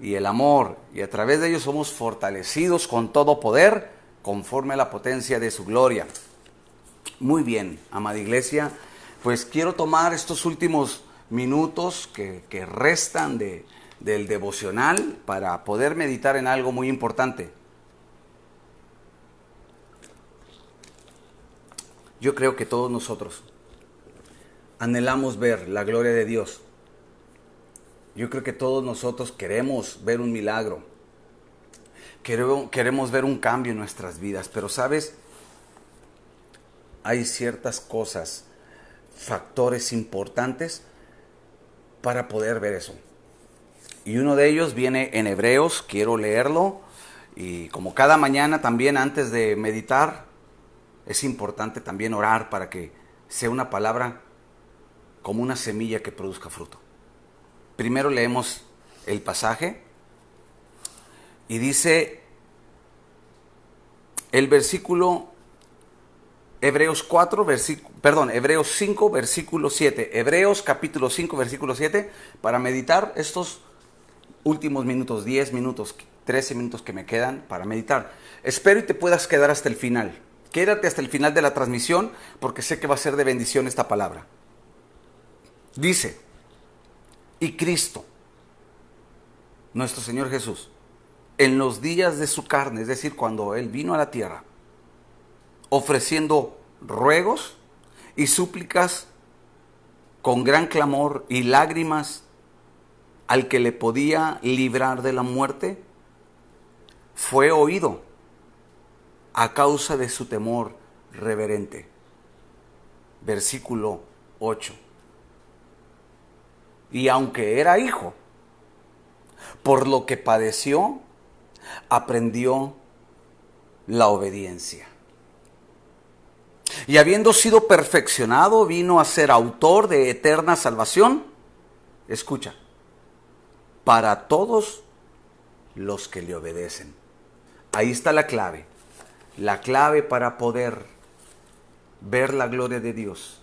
y el amor, y a través de ellos somos fortalecidos con todo poder, conforme a la potencia de su gloria. Muy bien, amada iglesia, pues quiero tomar estos últimos minutos que restan del devocional para poder meditar en algo muy importante. Yo creo que todos nosotros anhelamos ver la gloria de Dios. Yo creo que todos nosotros queremos ver un milagro. Queremos ver un cambio en nuestras vidas. Pero ¿sabes? Hay ciertas cosas, factores importantes para poder ver eso. Y uno de ellos viene en Hebreos, quiero leerlo. Y como cada mañana también antes de meditar, es importante también orar para que sea una palabra como una semilla que produzca fruto. Primero leemos el pasaje y dice el versículo Hebreos 5, versículo 7. Hebreos capítulo 5, versículo 7, para meditar estos últimos minutos, 10 minutos, 13 minutos que me quedan para meditar. Espero y te puedas quedar hasta el final. Quédate hasta el final de la transmisión porque sé que va a ser de bendición esta palabra. Dice, y Cristo, nuestro Señor Jesús, en los días de su carne, es decir, cuando Él vino a la tierra, ofreciendo ruegos y súplicas con gran clamor y lágrimas al que le podía librar de la muerte, fue oído a causa de su temor reverente. Versículo 8. Y aunque era hijo, por lo que padeció, aprendió la obediencia. Y habiendo sido perfeccionado, vino a ser autor de eterna salvación. Escucha, para todos los que le obedecen. Ahí está la clave. La clave para poder ver la gloria de Dios,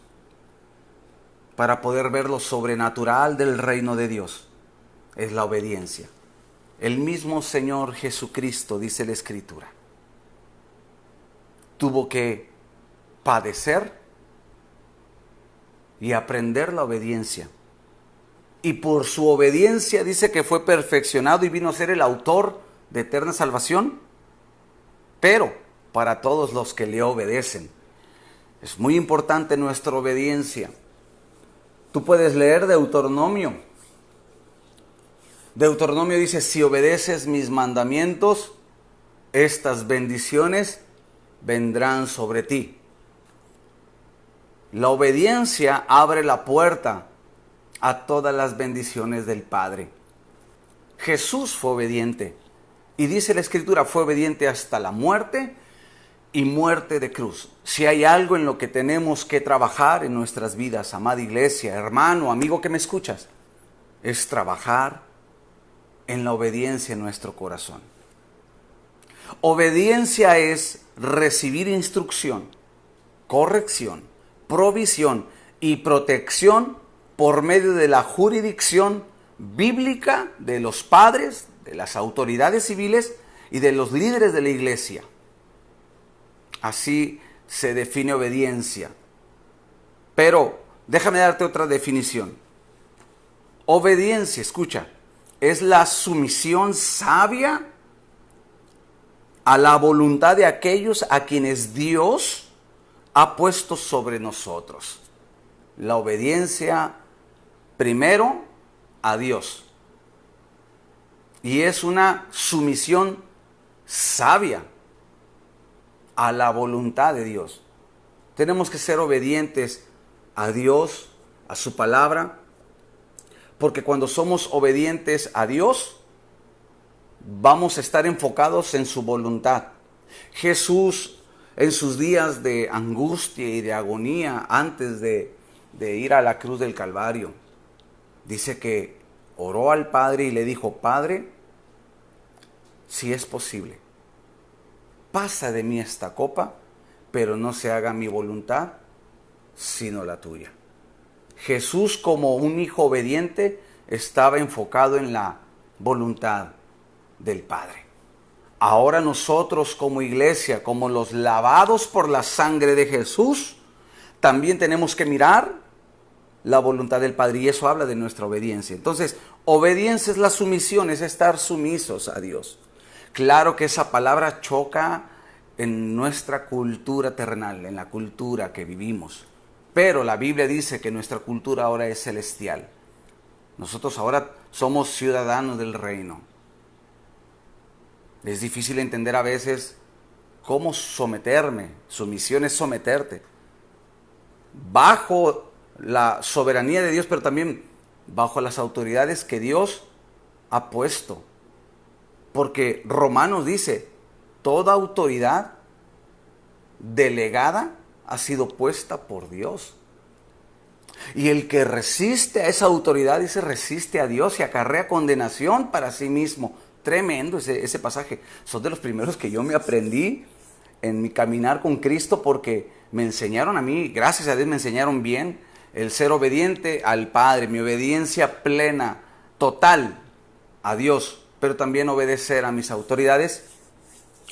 para poder ver lo sobrenatural del reino de Dios, es la obediencia. El mismo Señor Jesucristo, dice la Escritura, tuvo que padecer y aprender la obediencia. Y por su obediencia dice que fue perfeccionado y vino a ser el autor de eterna salvación. Pero para todos los que le obedecen. Es muy importante nuestra obediencia. Tú puedes leer Deuteronomio. Deuteronomio dice, si obedeces mis mandamientos, estas bendiciones vendrán sobre ti. La obediencia abre la puerta a todas las bendiciones del Padre. Jesús fue obediente. Y dice la Escritura, fue obediente hasta la muerte y muerte de cruz. Si hay algo en lo que tenemos que trabajar en nuestras vidas, amada iglesia, hermano, amigo que me escuchas, es trabajar en la obediencia en nuestro corazón. Obediencia es recibir instrucción, corrección, provisión y protección por medio de la jurisdicción bíblica de los padres, de las autoridades civiles y de los líderes de la iglesia. Así se define obediencia. Pero déjame darte otra definición. Obediencia, escucha, es la sumisión sabia a la voluntad de aquellos a quienes Dios ha puesto sobre nosotros. La obediencia primero a Dios. Y es una sumisión sabia a la voluntad de Dios. Tenemos que ser obedientes a Dios, a su palabra, porque cuando somos obedientes a Dios, vamos a estar enfocados en su voluntad. Jesús, en sus días de angustia y de agonía, antes de ir a la cruz del Calvario, dice que oró al Padre y le dijo, Padre, si es posible, pasa de mí esta copa, pero no se haga mi voluntad, sino la tuya. Jesús, como un hijo obediente, estaba enfocado en la voluntad del Padre. Ahora nosotros como iglesia, como los lavados por la sangre de Jesús, también tenemos que mirar la voluntad del Padre, y eso habla de nuestra obediencia. Entonces, obediencia es la sumisión, es estar sumisos a Dios. Claro que esa palabra choca en nuestra cultura terrenal, en la cultura que vivimos, pero la Biblia dice que nuestra cultura ahora es celestial. Nosotros ahora somos ciudadanos del reino. Es difícil entender a veces cómo someterme. Sumisión es someterte bajo la soberanía de Dios, pero también bajo las autoridades que Dios ha puesto. Porque Romanos dice, toda autoridad delegada ha sido puesta por Dios. Y el que resiste a esa autoridad, dice, resiste a Dios y acarrea condenación para sí mismo. Tremendo ese pasaje. Son de los primeros que yo me aprendí en mi caminar con Cristo, porque me enseñaron a mí, gracias a Dios me enseñaron bien, el ser obediente al Padre, mi obediencia plena, total a Dios, pero también obedecer a mis autoridades,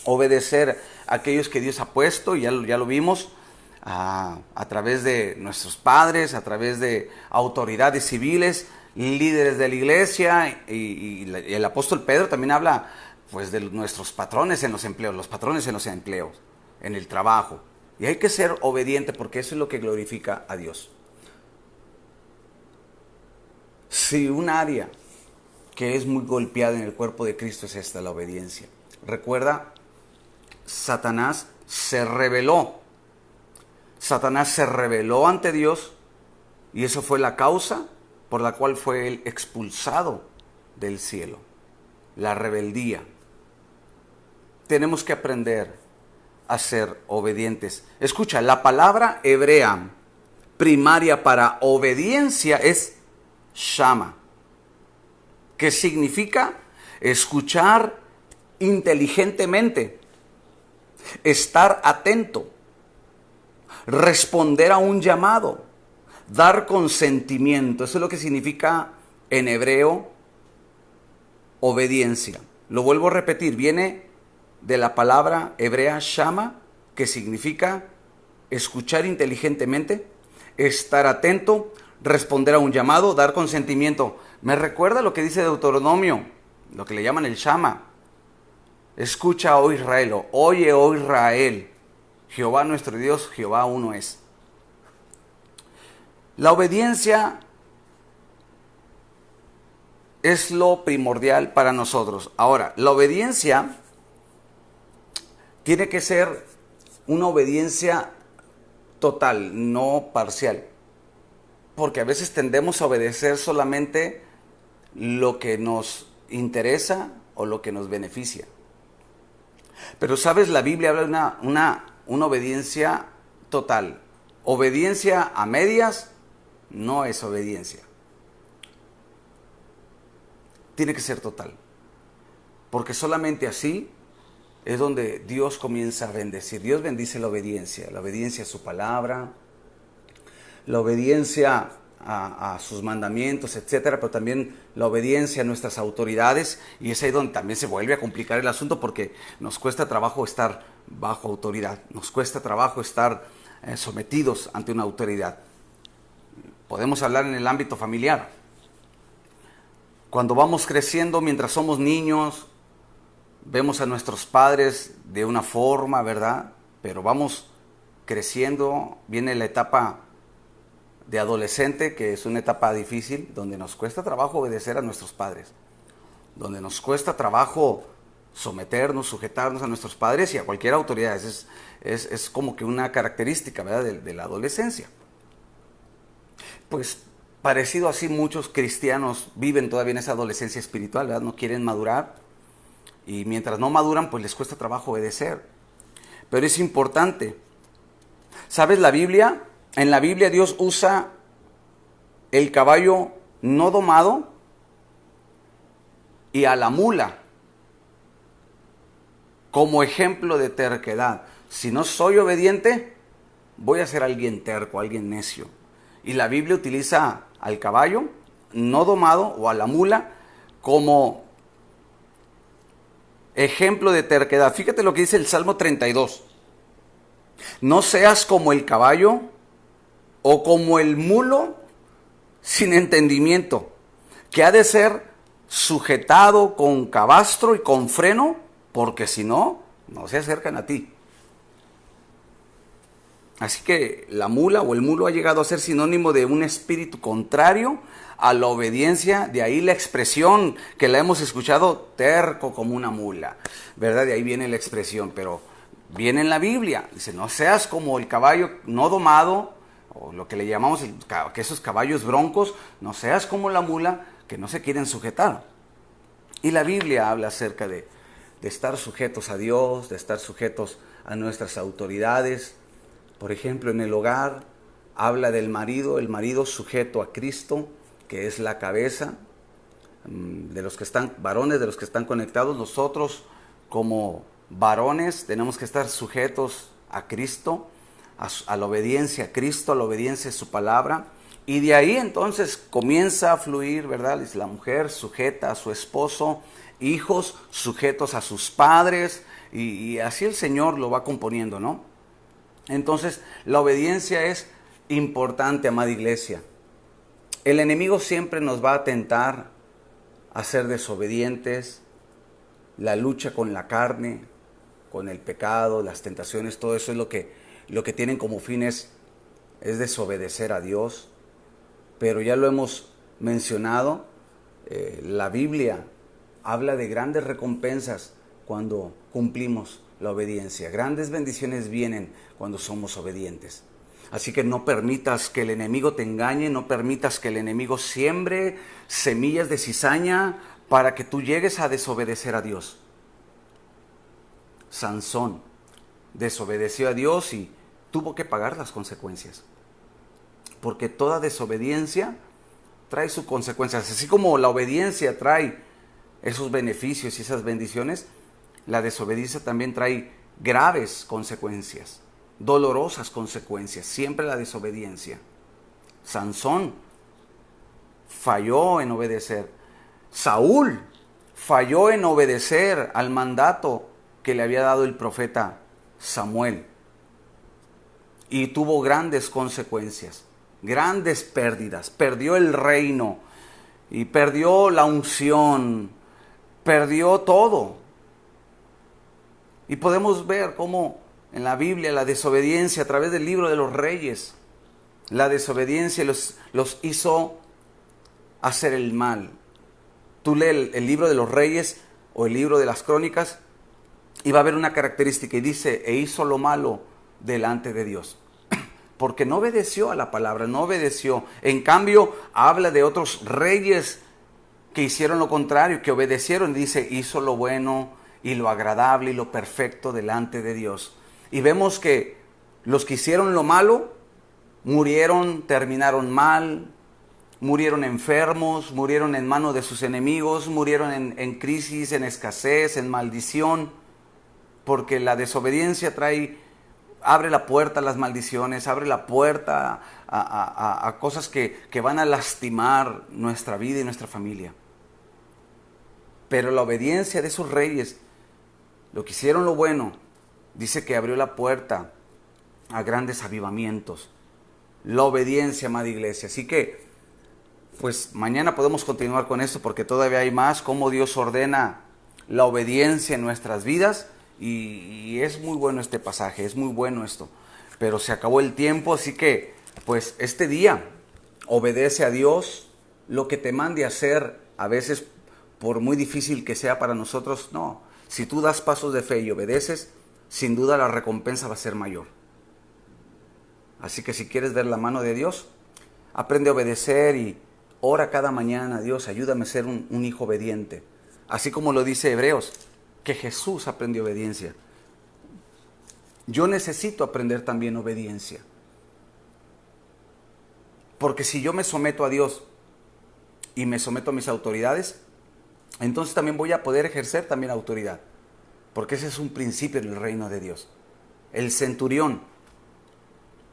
obedecer a aquellos que Dios ha puesto, y ya lo vimos, a través de nuestros padres, a través de autoridades civiles, líderes de la iglesia, y el apóstol Pedro también habla pues de nuestros patrones en los empleos, los patrones en los empleos, en el trabajo. Y hay que ser obediente, porque eso es lo que glorifica a Dios. Si un área que es muy golpeada en el cuerpo de Cristo es esta, la obediencia. Recuerda, Satanás se rebeló. Satanás se rebeló ante Dios, y eso fue la causa por la cual fue él expulsado del cielo. La rebeldía. Tenemos que aprender a ser obedientes. Escucha, la palabra hebrea primaria para obediencia es shama, que significa escuchar inteligentemente, estar atento, responder a un llamado, dar consentimiento. Eso es lo que significa en hebreo obediencia. Lo vuelvo a repetir, viene de la palabra hebrea shama, que significa escuchar inteligentemente, estar atento, responder a un llamado, dar consentimiento. Me recuerda lo que dice Deuteronomio, lo que le llaman el shama. Escucha, oh Israel, o oye, oh Israel, Jehová nuestro Dios, Jehová uno es. La obediencia es lo primordial para nosotros. Ahora, la obediencia tiene que ser una obediencia total, no parcial. Porque a veces tendemos a obedecer solamente lo que nos interesa o lo que nos beneficia. Pero sabes, la Biblia habla de una obediencia total. Obediencia a medias no es obediencia. Tiene que ser total. Porque solamente así es donde Dios comienza a bendecir. Dios bendice la obediencia a su palabra, la obediencia a sus mandamientos, etcétera, pero también la obediencia a nuestras autoridades, y es ahí donde también se vuelve a complicar el asunto, porque nos cuesta trabajo estar bajo autoridad, nos cuesta trabajo estar sometidos ante una autoridad. Podemos hablar en el ámbito familiar. Cuando vamos creciendo, mientras somos niños, vemos a nuestros padres de una forma, ¿verdad? Pero vamos creciendo, viene la etapa de adolescente, que es una etapa difícil, donde nos cuesta trabajo obedecer a nuestros padres, donde nos cuesta trabajo someternos, sujetarnos a nuestros padres y a cualquier autoridad. Es como que una característica, ¿verdad?, de la adolescencia. Pues parecido así, muchos cristianos viven todavía en esa adolescencia espiritual, ¿verdad? No quieren madurar, y mientras no maduran, pues les cuesta trabajo obedecer. Pero es importante. ¿Sabes? En la Biblia Dios usa el caballo no domado y a la mula como ejemplo de terquedad. Si no soy obediente, voy a ser alguien terco, alguien necio. Y la Biblia utiliza al caballo no domado o a la mula como ejemplo de terquedad. Fíjate lo que dice el Salmo 32. No seas como el caballo o como el mulo sin entendimiento, que ha de ser sujetado con cabastro y con freno, porque si no, no se acercan a ti. Así que la mula o el mulo ha llegado a ser sinónimo de un espíritu contrario a la obediencia, de ahí la expresión que la hemos escuchado, terco como una mula, ¿verdad? De ahí viene la expresión, pero viene en la Biblia, dice, no seas como el caballo no domado, o lo que le llamamos que esos caballos broncos, no seas como la mula que no se quieren sujetar. Y la Biblia habla acerca de estar sujetos a Dios, de estar sujetos a nuestras autoridades. Por ejemplo, en el hogar habla del marido, el marido sujeto a Cristo, que es la cabeza de los que están, varones, de los que están conectados. Nosotros como varones tenemos que estar sujetos a Cristo, a la obediencia a Cristo, a la obediencia a su palabra. Y de ahí entonces comienza a fluir, ¿verdad? La mujer sujeta a su esposo, hijos sujetos a sus padres, y así el Señor lo va componiendo, ¿no? Entonces, la obediencia es importante, amada iglesia. El enemigo siempre nos va a tentar a ser desobedientes. La lucha con la carne, con el pecado, las tentaciones, todo eso es lo que tienen como fin es desobedecer a Dios. Pero ya lo hemos mencionado, la Biblia habla de grandes recompensas cuando cumplimos la obediencia. Grandes bendiciones vienen cuando somos obedientes. Así que no permitas que el enemigo te engañe, no permitas que el enemigo siembre semillas de cizaña para que tú llegues a desobedecer a Dios. Sansón desobedeció a Dios y tuvo que pagar las consecuencias. Porque toda desobediencia trae sus consecuencias. Así como la obediencia trae esos beneficios y esas bendiciones, la desobediencia también trae graves consecuencias, dolorosas consecuencias, siempre la desobediencia. Sansón falló en obedecer. Saúl falló en obedecer al mandato que le había dado el profeta Samuel. Y tuvo grandes consecuencias, grandes pérdidas. Perdió el reino y perdió la unción, perdió todo. Y podemos ver cómo en la Biblia la desobediencia a través del libro de los reyes, la desobediencia los hizo hacer el mal. Tú lees el libro de los reyes o el libro de las crónicas y va a haber una característica y dice, e hizo lo malo delante de Dios. Porque no obedeció a la palabra, no obedeció. En cambio, habla de otros reyes que hicieron lo contrario, que obedecieron. Dice, hizo lo bueno y lo agradable y lo perfecto delante de Dios. Y vemos que los que hicieron lo malo murieron, terminaron mal, murieron enfermos, murieron en manos de sus enemigos, murieron en crisis, en escasez, en maldición, porque la desobediencia abre la puerta a las maldiciones, abre la puerta a cosas que van a lastimar nuestra vida y nuestra familia. Pero la obediencia de esos reyes, lo que hicieron lo bueno, dice que abrió la puerta a grandes avivamientos. La obediencia, amada iglesia. Así que, pues mañana podemos continuar con esto porque todavía hay más, cómo Dios ordena la obediencia en nuestras vidas. Y es muy bueno este pasaje, es muy bueno esto. Pero se acabó el tiempo, así que, pues este día, obedece a Dios. Lo que te mande a hacer, a veces, por muy difícil que sea para nosotros, no. Si tú das pasos de fe y obedeces, sin duda la recompensa va a ser mayor. Así que si quieres ver la mano de Dios, aprende a obedecer y ora cada mañana. Dios, ayúdame a ser un hijo obediente. Así como lo dice Hebreos, que Jesús aprendió obediencia. Yo necesito aprender también obediencia. Porque si yo me someto a Dios y me someto a mis autoridades, entonces también voy a poder ejercer también autoridad. Porque ese es un principio del reino de Dios. El centurión,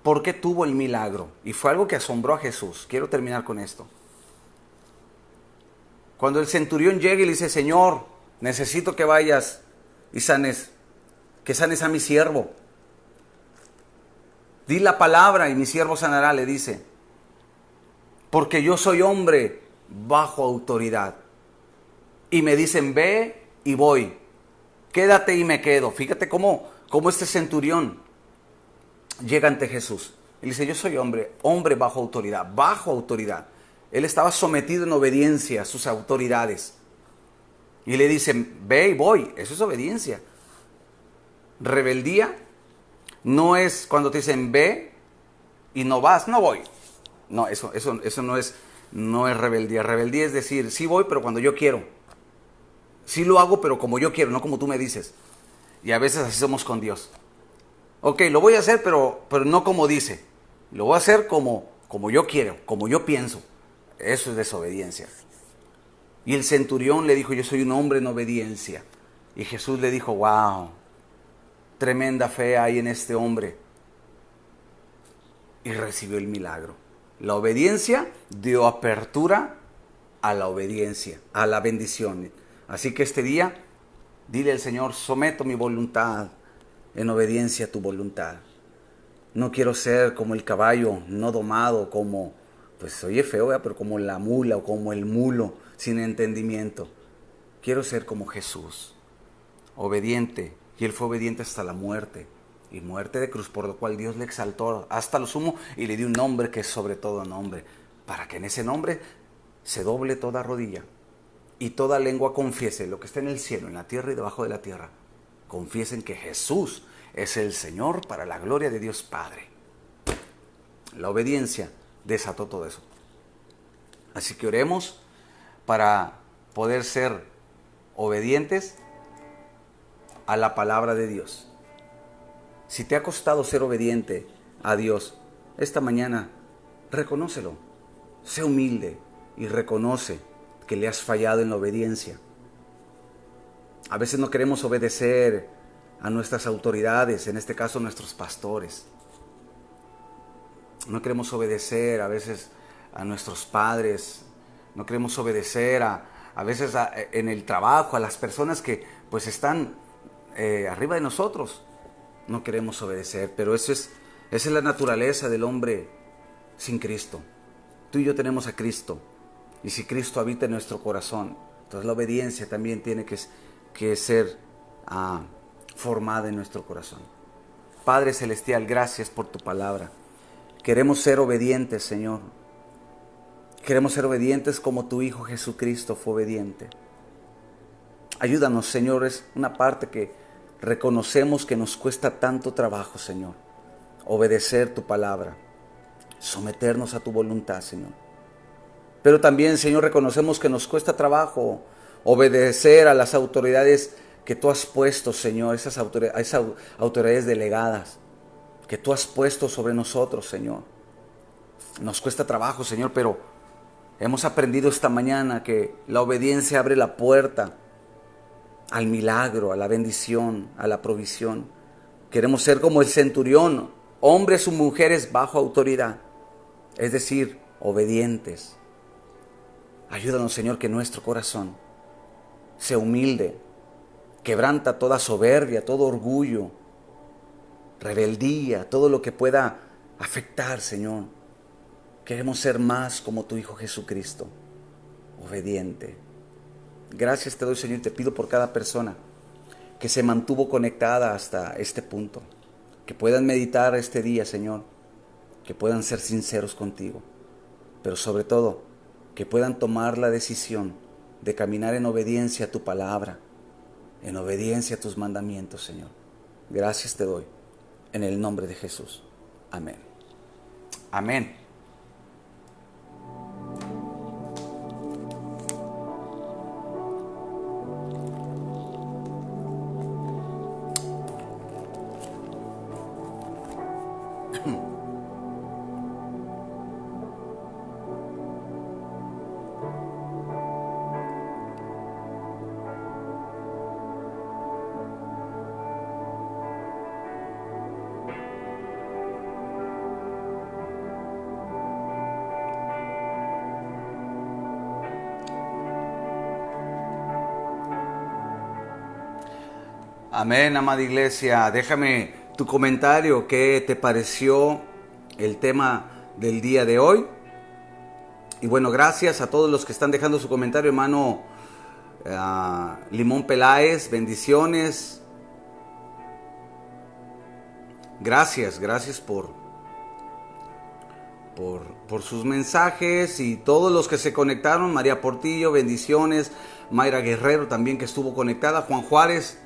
¿por qué tuvo el milagro? Y fue algo que asombró a Jesús. Quiero terminar con esto. Cuando el centurión llega y le dice, Señor, necesito que vayas y que sanes a mi siervo. Di la palabra y mi siervo sanará, le dice. Porque yo soy hombre bajo autoridad. Y me dicen, ve y voy. Quédate y me quedo. Fíjate cómo este centurión llega ante Jesús. Él dice, yo soy hombre bajo autoridad, bajo autoridad. Él estaba sometido en obediencia a sus autoridades. Y le dicen, ve y voy. Eso es obediencia. Rebeldía no es cuando te dicen, ve y no vas, no voy. No, eso no es rebeldía. Rebeldía es decir, sí voy, pero cuando yo quiero. Sí lo hago, pero como yo quiero, no como tú me dices. Y a veces así somos con Dios. Ok, lo voy a hacer, pero no como dice. Lo voy a hacer como yo quiero, como yo pienso. Eso es desobediencia. Y el centurión le dijo, yo soy un hombre en obediencia. Y Jesús le dijo, wow, tremenda fe hay en este hombre. Y recibió el milagro. La obediencia dio apertura a la obediencia, a la bendición. Así que este día, dile al Señor, someto mi voluntad en obediencia a tu voluntad. No quiero ser como el caballo no domado, como, pues oye feo, pero como la mula o como el mulo sin entendimiento. Quiero ser como Jesús, obediente. Y Él fue obediente hasta la muerte. Y muerte de cruz, por lo cual Dios le exaltó hasta lo sumo y le dio un nombre que es sobre todo nombre, para que en ese nombre se doble toda rodilla y toda lengua confiese, lo que está en el cielo, en la tierra y debajo de la tierra, confiesen que Jesús es el Señor para la gloria de Dios Padre. La obediencia desató todo eso. Así que oremos para poder ser obedientes a la palabra de Dios. Si te ha costado ser obediente a Dios, esta mañana reconócelo. Sé humilde y reconoce que le has fallado en la obediencia. A veces no queremos obedecer a nuestras autoridades, en este caso nuestros pastores. No queremos obedecer a veces a nuestros padres. No queremos obedecer a veces en el trabajo, a las personas que pues están arriba de nosotros. No queremos obedecer, pero esa es la naturaleza del hombre sin Cristo. Tú y yo tenemos a Cristo, y si Cristo habita en nuestro corazón, entonces la obediencia también tiene que ser formada en nuestro corazón. Padre Celestial, gracias por tu palabra. Queremos ser obedientes, Señor. Queremos ser obedientes como tu Hijo Jesucristo fue obediente. Ayúdanos, Señor, es una parte que reconocemos que nos cuesta tanto trabajo, Señor. Obedecer tu palabra, someternos a tu voluntad, Señor. Pero también, Señor, reconocemos que nos cuesta trabajo obedecer a las autoridades que tú has puesto, Señor, esas autoridades delegadas que tú has puesto sobre nosotros, Señor. Nos cuesta trabajo, Señor, pero hemos aprendido esta mañana que la obediencia abre la puerta al milagro, a la bendición, a la provisión. Queremos ser como el centurión, hombres o mujeres bajo autoridad, es decir, obedientes. Ayúdanos, Señor, que nuestro corazón sea humilde, quebranta toda soberbia, todo orgullo, rebeldía, todo lo que pueda afectar, Señor. Queremos ser más como tu Hijo Jesucristo, obediente. Gracias te doy, Señor, y te pido por cada persona que se mantuvo conectada hasta este punto, que puedan meditar este día, Señor, que puedan ser sinceros contigo, pero sobre todo, que puedan tomar la decisión de caminar en obediencia a tu palabra, en obediencia a tus mandamientos, Señor. Gracias te doy, en el nombre de Jesús. Amén. Amén. Amén, amada iglesia. Déjame tu comentario. ¿Qué te pareció el tema del día de hoy? Y bueno, gracias a todos los que están dejando su comentario, hermano Limón Peláez. Bendiciones. Gracias por sus mensajes y todos los que se conectaron. María Portillo, bendiciones. Mayra Guerrero también, que estuvo conectada. Juan Juárez.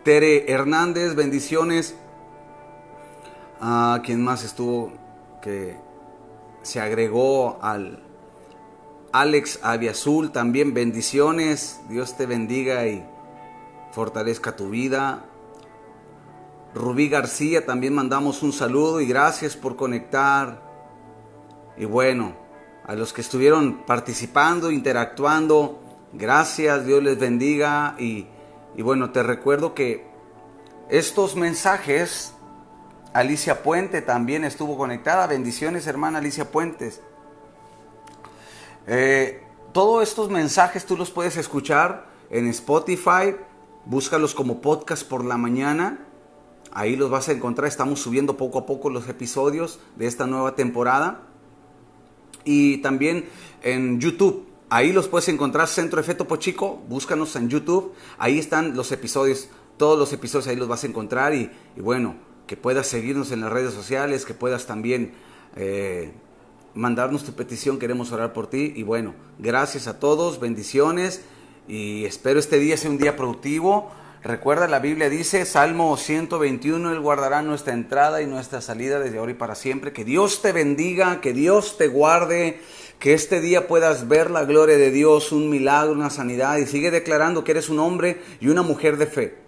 Tere Hernández, bendiciones. ¿Quién más estuvo que se agregó al Alex Aviazul? También bendiciones. Dios te bendiga y fortalezca tu vida. Rubí García, también mandamos un saludo y gracias por conectar. Y bueno, a los que estuvieron participando, interactuando, gracias, Dios les bendiga. Y bueno, te recuerdo que estos mensajes, Alicia Puente también estuvo conectada. Bendiciones, hermana Alicia Puentes. Todos estos mensajes tú los puedes escuchar en Spotify. Búscalos como podcast por la mañana. Ahí los vas a encontrar. Estamos subiendo poco a poco los episodios de esta nueva temporada. Y también en YouTube. Ahí los puedes encontrar, Centro Fe Topo Chico. Búscanos en YouTube. Ahí están los episodios. Todos los episodios ahí los vas a encontrar. Y bueno, que puedas seguirnos en las redes sociales. Que puedas también mandarnos tu petición. Queremos orar por ti. Y bueno, gracias a todos. Bendiciones. Y espero este día sea un día productivo. Recuerda, la Biblia dice, Salmo 121, Él guardará nuestra entrada y nuestra salida desde ahora y para siempre. Que Dios te bendiga, que Dios te guarde, que este día puedas ver la gloria de Dios, un milagro, una sanidad. Y sigue declarando que eres un hombre y una mujer de fe.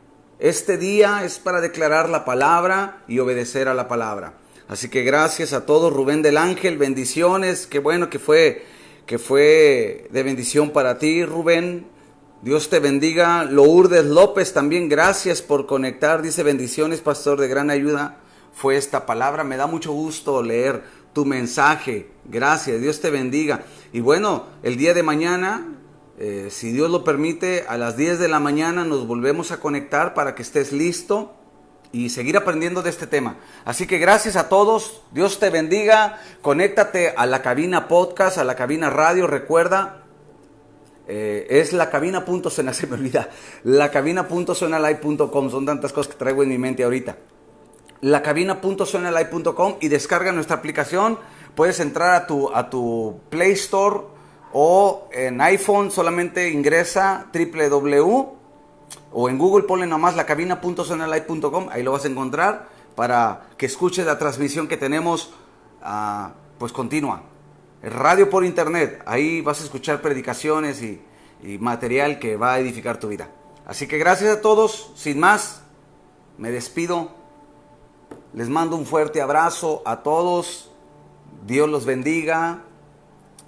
Este día es para declarar la palabra y obedecer a la palabra. Así que gracias a todos. Rubén del Ángel, bendiciones. Qué bueno que fue de bendición para ti, Rubén. Dios te bendiga. Lourdes López también, gracias por conectar. Dice, bendiciones, pastor, de gran ayuda fue esta palabra. Me da mucho gusto leer tu mensaje. Gracias, Dios te bendiga. Y bueno, el día de mañana, si Dios lo permite, a las 10 de la mañana nos volvemos a conectar para que estés listo y seguir aprendiendo de este tema. Así que gracias a todos. Dios te bendiga. Conéctate a la cabina podcast, a la cabina radio. Recuerda, es se me olvida, lacabina.zonalive.com. Son tantas cosas que traigo en mi mente ahorita. Lacabina.zonalive.com y descarga nuestra aplicación. Puedes entrar a tu Play Store o en iPhone solamente ingresa www o en Google ponle nomás lacabina.zonalive.com. Ahí lo vas a encontrar para que escuches la transmisión que tenemos pues continua. Radio por internet, ahí vas a escuchar predicaciones y material que va a edificar tu vida. Así que gracias a todos, sin más, me despido. Les mando un fuerte abrazo a todos. Dios los bendiga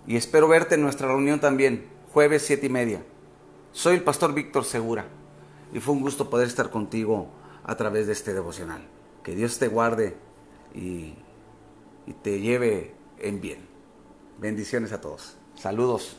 y espero verte en nuestra reunión también, jueves 7:30. Soy el pastor Víctor Segura y fue un gusto poder estar contigo a través de este devocional. Que Dios te guarde y te lleve en bien. Bendiciones a todos. Saludos.